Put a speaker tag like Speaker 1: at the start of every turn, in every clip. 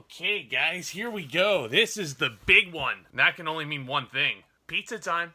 Speaker 1: Okay, guys, here we go. This is the big one. That can only mean one thing. Pizza time.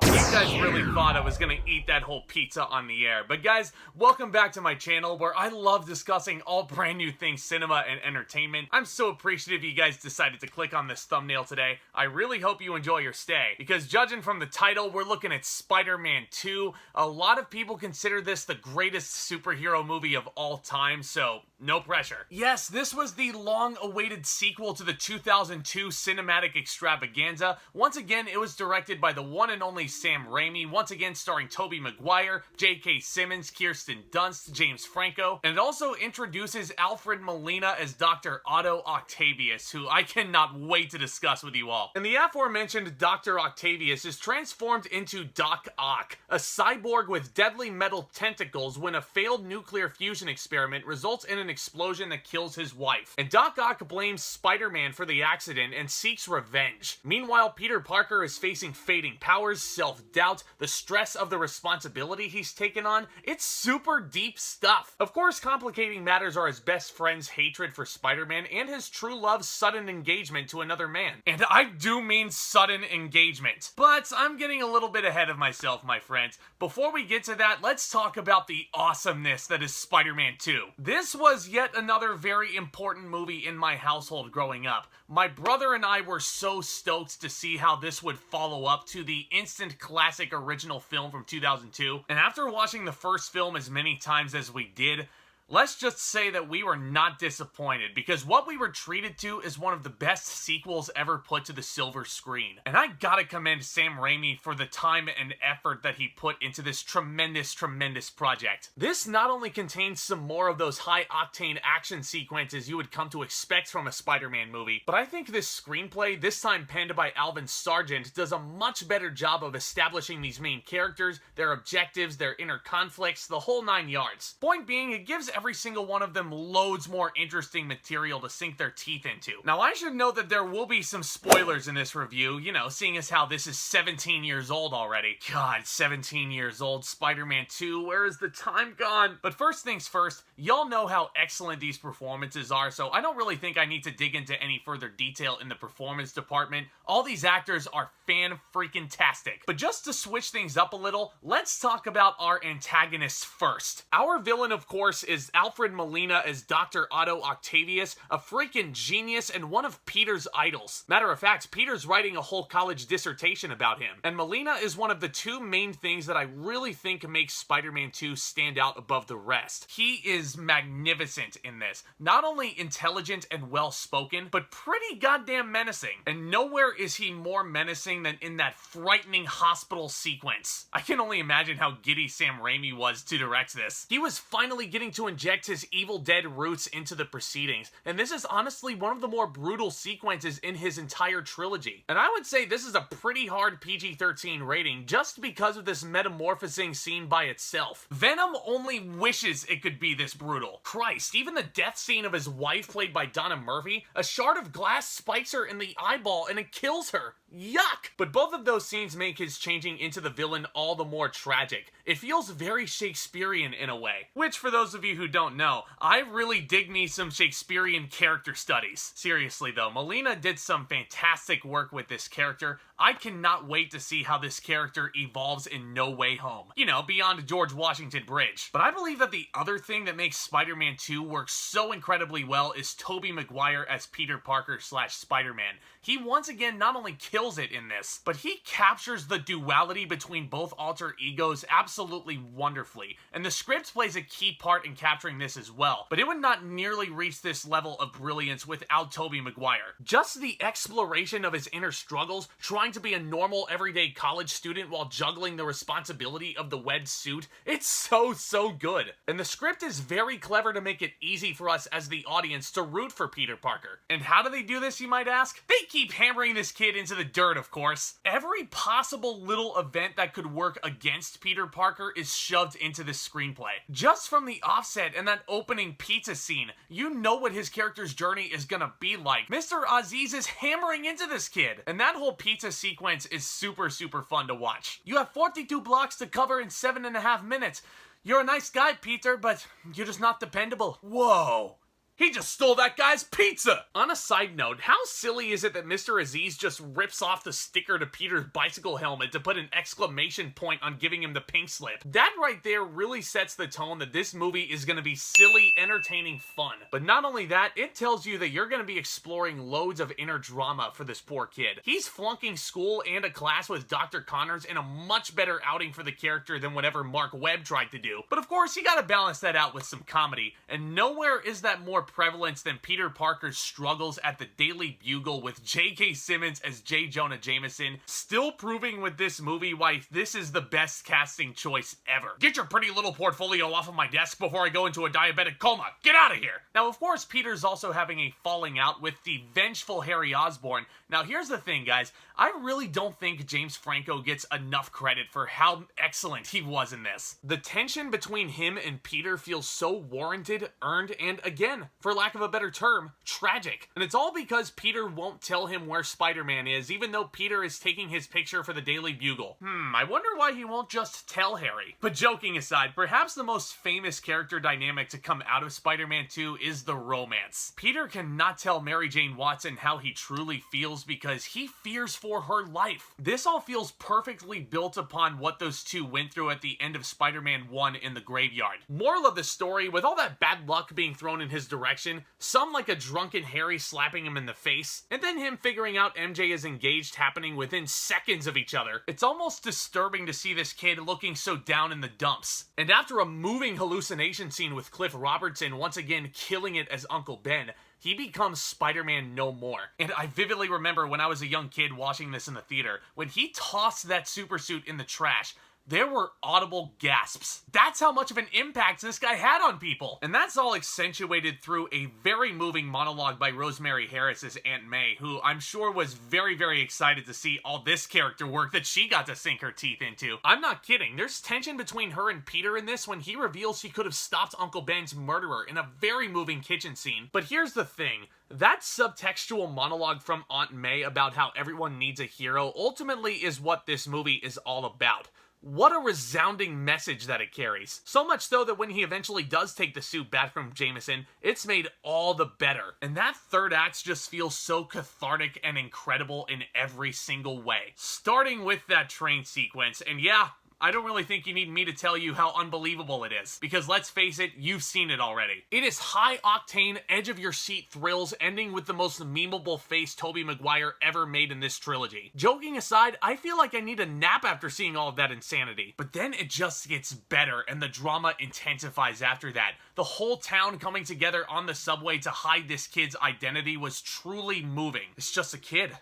Speaker 1: You guys really thought I was gonna eat that whole pizza on the air. But guys, welcome back to my channel where I love discussing all brand new things cinema and entertainment. I'm so appreciative you guys decided to click on this thumbnail today. I really hope you enjoy your stay, because judging from the title, we're looking at Spider-Man 2. A lot of people consider this the greatest superhero movie of all time, so no pressure. Yes, this was the long-awaited sequel to the 2002 cinematic extravaganza. Once again, it was directed by the one and only Sam Raimi, once again starring Tobey Maguire, J.K. Simmons, Kirsten Dunst, James Franco, and it also introduces Alfred Molina as Dr. Otto Octavius, who I cannot wait to discuss with you all. And the aforementioned Dr. Octavius is transformed into Doc Ock, a cyborg with deadly metal tentacles when a failed nuclear fusion experiment results in an explosion that kills his wife. And Doc Ock blames Spider-Man for the accident and seeks revenge. Meanwhile, Peter Parker is facing fading powers, self-doubt, the stress of the responsibility he's taken on. It's super deep stuff. Of course, complicating matters are his best friend's hatred for Spider-Man and his true love's sudden engagement to another man. And I do mean sudden engagement. But I'm getting a little bit ahead of myself, my friends. Before we get to that, let's talk about the awesomeness that is Spider-Man 2. This was yet another very important movie in my household growing up. My brother and I were so stoked to see how this would follow up to the instant classic original film from 2002. And after watching the first film as many times as we did, let's just say that we were not disappointed, because what we were treated to is one of the best sequels ever put to the silver screen. And I gotta commend Sam Raimi for the time and effort that he put into this tremendous project. This not only contains some more of those high-octane action sequences you would come to expect from a Spider-Man movie, but I think this screenplay, this time penned by Alvin Sargent, does a much better job of establishing these main characters, their objectives, their inner conflicts, the whole 9 yards. Point being, it gives every single one of them loads more interesting material to sink their teeth into. Now, I should note that there will be some spoilers in this review, you know, seeing as how this is 17 years old already. God, 17 years old, Spider-Man 2, where is the time gone? But first things first, y'all know how excellent these performances are, so I don't really think I need to dig into any further detail in the performance department. All these actors are fan-freaking-tastic. But just to switch things up a little, let's talk about our antagonists first. Our villain, of course, is Alfred Molina as Dr. Otto Octavius, a freaking genius and one of Peter's idols. Matter of fact, Peter's writing a whole college dissertation about him. And Molina is one of the two main things that I really think makes Spider-Man 2 stand out above the rest. He is magnificent in this. Not only intelligent and well-spoken, but pretty goddamn menacing. And nowhere is he more menacing than in that frightening hospital sequence. I can only imagine how giddy Sam Raimi was to direct this. He was finally getting to inject his Evil Dead roots into the proceedings, and this is honestly one of the more brutal sequences in his entire trilogy. And I would say this is a pretty hard PG-13 rating just because of this metamorphosing scene by itself. Venom only wishes it could be this brutal. Christ, even the death scene of his wife, played by Donna Murphy, a shard of glass spikes her in the eyeball and it kills her. Yuck! But both of those scenes make his changing into the villain all the more tragic. It feels very Shakespearean in a way. Which, for those of you who don't know, I really dig me some Shakespearean character studies. Seriously though, Molina did some fantastic work with this character. I cannot wait to see how this character evolves in No Way Home. You know, beyond George Washington Bridge. But I believe that the other thing that makes Spider-Man 2 work so incredibly well is Tobey Maguire as Peter Parker / Spider-Man. He once again not only kills it in this, but he captures the duality between both alter egos absolutely wonderfully. And the script plays a key part in capturing this as well. But it would not nearly reach this level of brilliance without Tobey Maguire. Just the exploration of his inner struggles, trying to be a normal everyday college student while juggling the responsibility of the wed suit, it's so good. And the script is very clever to make it easy for us as the audience to root for Peter Parker. And how do they do this, you might ask? They keep hammering this kid into the dirt, of course. Every possible little event that could work against Peter Parker is shoved into this screenplay. Just from the offset and that opening pizza scene, you know what his character's journey is gonna be like. Mr. Aziz is hammering into this kid, and that whole pizza sequence is super fun to watch. You have 42 blocks to cover in 7.5 minutes. You're a nice guy, Peter, but you're just not dependable. Whoa. He just stole that guy's pizza! On a side note, how silly is it that Mr. Aziz just rips off the sticker to Peter's bicycle helmet to put an exclamation point on giving him the pink slip? That right there really sets the tone that this movie is gonna be silly, entertaining fun. But not only that, it tells you that you're gonna be exploring loads of inner drama for this poor kid. He's flunking school and a class with Dr. Connors in a much better outing for the character than whatever Mark Webb tried to do. But of course, you gotta balance that out with some comedy, and nowhere is that more prevalence than Peter Parker's struggles at the Daily Bugle with J.K. Simmons as J. Jonah Jameson, still proving with this movie why this is the best casting choice ever. Get your pretty little portfolio off of my desk before I go into a diabetic coma. Get out of here! Now, of course, Peter's also having a falling out with the vengeful Harry Osborn. Now, here's the thing, guys. I really don't think James Franco gets enough credit for how excellent he was in this. The tension between him and Peter feels so warranted, earned, and again, for lack of a better term, tragic. And it's all because Peter won't tell him where Spider-Man is, even though Peter is taking his picture for the Daily Bugle. I wonder why he won't just tell Harry. But joking aside, perhaps the most famous character dynamic to come out of Spider-Man 2 is the romance. Peter cannot tell Mary Jane Watson how he truly feels because he fears for her life. This all feels perfectly built upon what those two went through at the end of Spider-Man 1 in the graveyard. Moral of the story, with all that bad luck being thrown in his direction, some like a drunken Harry slapping him in the face, and then him figuring out MJ is engaged happening within seconds of each other. It's almost disturbing to see this kid looking so down in the dumps. And after a moving hallucination scene with Cliff Robertson once again killing it as Uncle Ben, he becomes Spider-Man no more. And I vividly remember when I was a young kid watching this in the theater, when he tossed that supersuit in the trash, there were audible gasps. That's how much of an impact this guy had on people. And that's all accentuated through a very moving monologue by Rosemary Harris as Aunt May, who I'm sure was very excited to see all this character work that she got to sink her teeth into. I'm not kidding. There's tension between her and Peter in this when he reveals he could have stopped Uncle Ben's murderer in a very moving kitchen scene. But here's the thing. That subtextual monologue from Aunt May about how everyone needs a hero ultimately is what this movie is all about. What a resounding message that it carries. So much so that when he eventually does take the suit back from Jameson, it's made all the better. And that third act just feels so cathartic and incredible in every single way. Starting with that train sequence, and yeah, I don't really think you need me to tell you how unbelievable it is, because let's face it, you've seen it already. It is high-octane, edge-of-your-seat thrills, ending with the most memeable face Tobey Maguire ever made in this trilogy. Joking aside, I feel like I need a nap after seeing all of that insanity. But then it just gets better, and the drama intensifies after that. The whole town coming together on the subway to hide this kid's identity was truly moving. It's just a kid.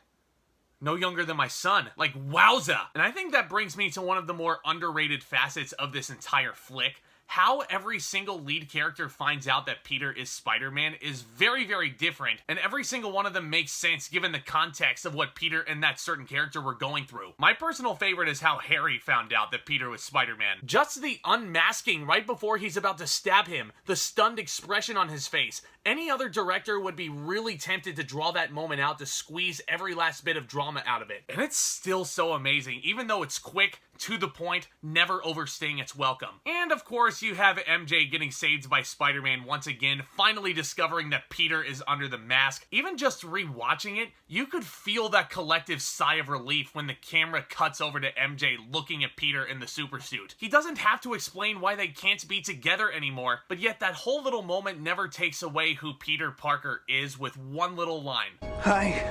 Speaker 1: No younger than my son. Like, wowza! And I think that brings me to one of the more underrated facets of this entire flick. How every single lead character finds out that Peter is Spider-Man is very different, and every single one of them makes sense given the context of what Peter and that certain character were going through. My personal favorite is how Harry found out that Peter was Spider-Man. Just the unmasking right before he's about to stab him, the stunned expression on his face. Any other director would be really tempted to draw that moment out to squeeze every last bit of drama out of it. And it's still so amazing, even though it's quick, to the point, never overstaying its welcome. And of course, you have MJ getting saved by Spider-Man once again, finally discovering that Peter is under the mask. Even just rewatching it, you could feel that collective sigh of relief when the camera cuts over to MJ looking at Peter in the supersuit. He doesn't have to explain why they can't be together anymore, but yet that whole little moment never takes away who Peter Parker is with one little line.
Speaker 2: Hi.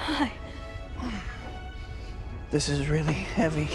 Speaker 3: Hi.
Speaker 2: This is really heavy.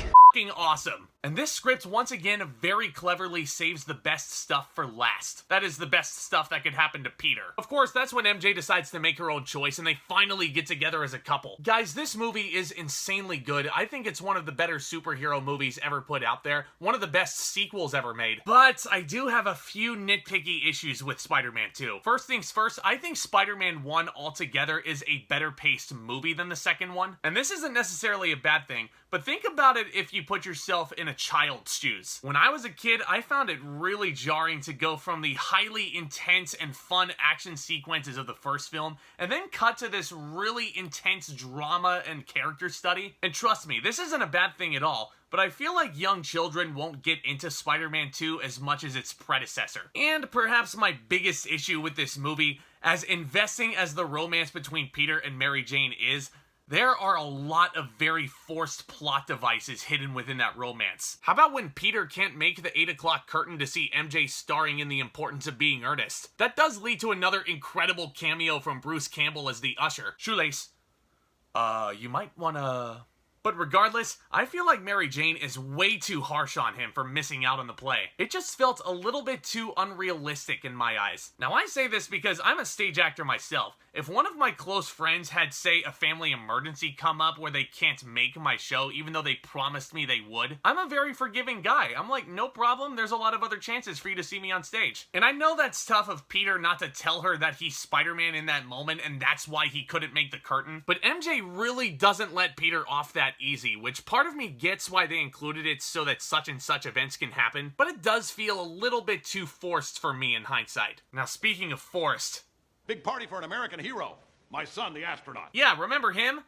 Speaker 1: Awesome. And this script, once again, very cleverly saves the best stuff for last. That is the best stuff that could happen to Peter. Of course, that's when MJ decides to make her own choice and they finally get together as a couple. Guys, this movie is insanely good. I think it's one of the better superhero movies ever put out there. One of the best sequels ever made. But I do have a few nitpicky issues with Spider-Man 2. First things first, I think Spider-Man 1 altogether is a better paced movie than the second one. And this isn't necessarily a bad thing, but think about it if you put yourself in a child's shoes. When I was a kid, I found it really jarring to go from the highly intense and fun action sequences of the first film and then cut to this really intense drama and character study. And trust me, this isn't a bad thing at all, but I feel like young children won't get into Spider-Man 2 as much as its predecessor. And perhaps my biggest issue with this movie, as investing as the romance between Peter and Mary Jane is, there are a lot of very forced plot devices hidden within that romance. How about when Peter can't make the 8 o'clock curtain to see MJ starring in The Importance of Being Earnest? That does lead to another incredible cameo from Bruce Campbell as the usher. Shoelace. You might wanna... But regardless, I feel like Mary Jane is way too harsh on him for missing out on the play. It just felt a little bit too unrealistic in my eyes. Now I say this because I'm a stage actor myself. If one of my close friends had, say, a family emergency come up where they can't make my show even though they promised me they would, I'm a very forgiving guy. I'm like, no problem, there's a lot of other chances for you to see me on stage. And I know that's tough of Peter not to tell her that he's Spider-Man in that moment and that's why he couldn't make the curtain, but MJ really doesn't let Peter off that easy, which part of me gets why they included it so that such and such events can happen, but it does feel a little bit too forced for me in hindsight. Now speaking of forced,
Speaker 2: big party for an American hero. My son, the astronaut.
Speaker 1: Yeah, remember him?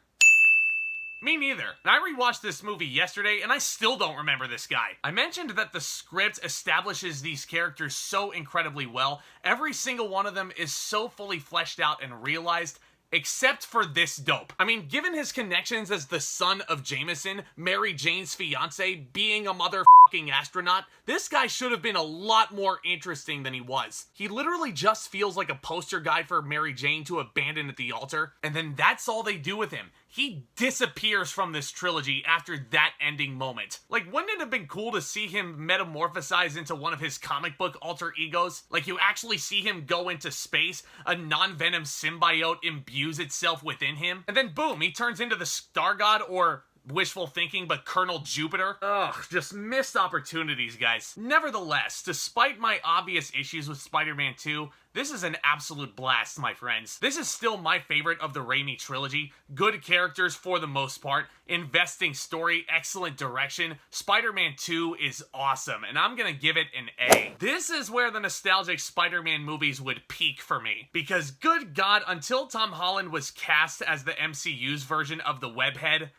Speaker 1: Me neither. And I rewatched this movie yesterday and I still don't remember this guy. I mentioned that the script establishes these characters so incredibly well. Every single one of them is so fully fleshed out and realized, except for this dope. I mean, given his connections as the son of Jameson, Mary Jane's fiance, being a motherfucking astronaut, this guy should have been a lot more interesting than he was. He literally just feels like a poster guy for Mary Jane to abandon at the altar, and then that's all they do with him. He disappears from this trilogy after that ending moment. Like, wouldn't it have been cool to see him metamorphosize into one of his comic book alter egos? Like, you actually see him go into space, a non-venom symbiote imbues itself within him, and then boom, he turns into the Star God, or wishful thinking, but Colonel Jupiter. Ugh, just missed opportunities, guys. Nevertheless, despite my obvious issues with Spider-Man 2, this is an absolute blast, my friends. This is still my favorite of the Raimi trilogy. Good characters for the most part, investing story, excellent direction. Spider-Man 2 is awesome, and I'm gonna give it an A. This is where the nostalgic Spider-Man movies would peak for me, because good God, until Tom Holland was cast as the MCU's version of the Webhead,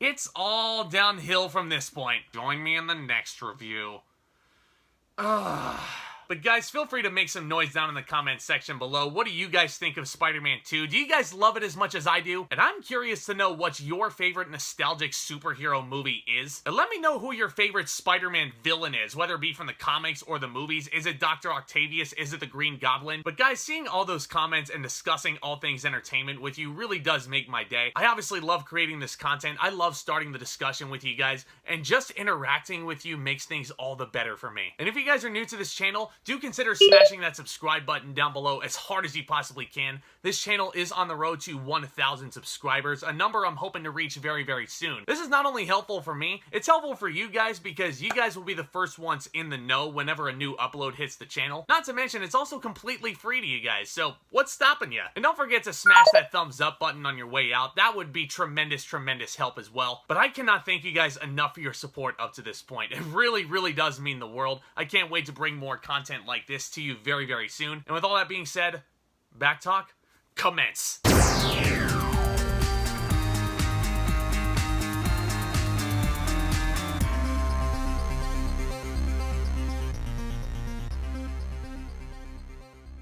Speaker 1: it's all downhill from this point. Join me in the next review. Ugh. But guys, feel free to make some noise down in the comments section below. What do you guys think of Spider-Man 2? Do you guys love it as much as I do? And I'm curious to know what your favorite nostalgic superhero movie is. And let me know who your favorite Spider-Man villain is, whether it be from the comics or the movies. Is it Dr. Octavius? Is it the Green Goblin? But guys, seeing all those comments and discussing all things entertainment with you really does make my day. I obviously love creating this content. I love starting the discussion with you guys, and just interacting with you makes things all the better for me. And if you guys are new to this channel, do consider smashing that subscribe button down below as hard as you possibly can. This channel is on the road to 1,000 subscribers, a number I'm hoping to reach very, very soon. This is not only helpful for me, it's helpful for you guys because you guys will be the first ones in the know whenever a new upload hits the channel. Not to mention, it's also completely free to you guys, so what's stopping you? And don't forget to smash that thumbs up button on your way out. That would be tremendous, tremendous help as well. But I cannot thank you guys enough for your support up to this point. It really, really does mean the world. I can't wait to bring more content like this to you very, very soon. And with all that being said, back talk, commence.